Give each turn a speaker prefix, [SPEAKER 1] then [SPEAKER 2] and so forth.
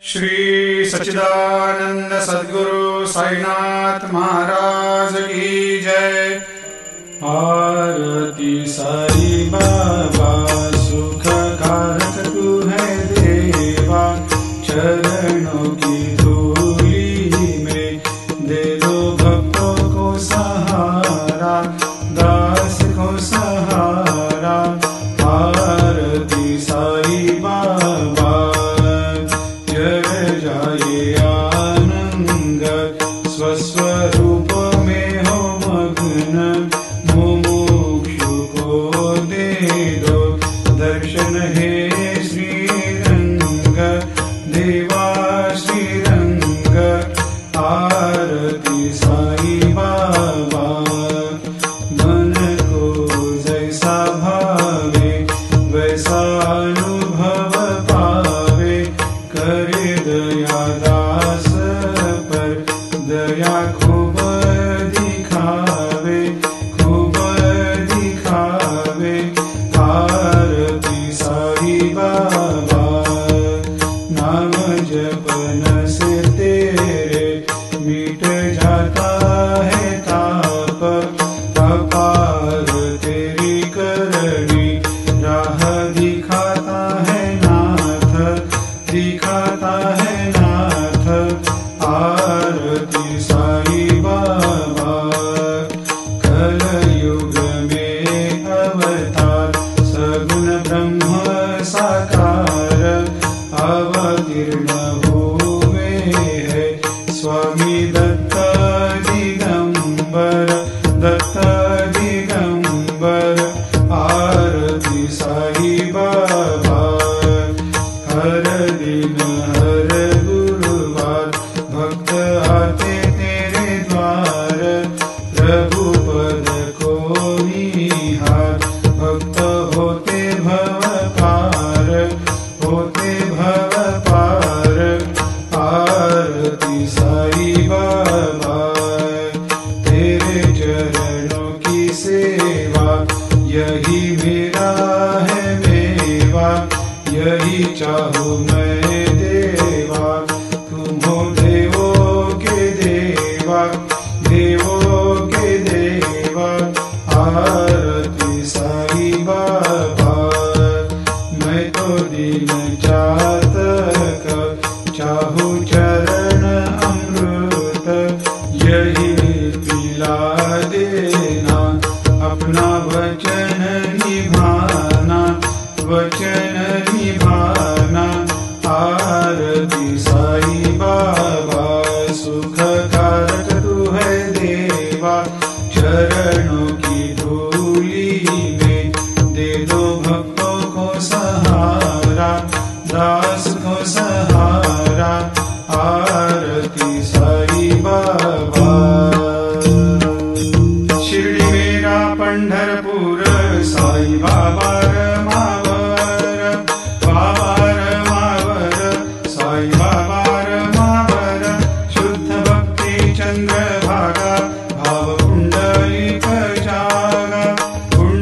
[SPEAKER 1] श्री सच्चिदानंद सद्गुरु साईनाथ महाराज की जय। आरती साई बाबा सुख कारक तू है देवा, चरणों की धूली में दे दो भक्तों को सहारा, दास को सहारा। आरती साई बाबा जय जाए आनंद, स्वस्वरूप में हो मग्न, मुमुक्षु को दे दो दर्शन हे श्रीरंग, देवा श्रीरंग। आरती साई बाबा मन को जैसा भावे वैसा अनुभव पावे, करे दया दास पर दया खूब दिखावे, खूब दिखावे। आरती साई बाबा नाम जपन से तेरे मिट जाता है ताप, अपार तेरी करनी राह दिखाता है नाथ, दिखाता है नाथ। आरती साई बाबा कलयुग में अवतार, सगुण ब्रह्म साकार अवतीर्ण हुए है स्वामी दत्त दिगंबर, दत्त दिगंबर। आरती साई बाबा हर दिन हर गुरुवार भक्त आते तेरे द्वार, प्रभु पद को निहार, भक्त होते भव पार, होते भव पार। आरती साई बाबा तेरे चरणों की सेवा, यही मेरा है मेवा, यही चाहूँ मैं देवा। तुम हो देवों के देवा, देवों के देवा। आरती साई बाबा मैं तो दिन चातक, चाहूँ चरण अमृत, यही पिला देना, अपना वचन निभाना, वचन निभाना। आरती साई बाबा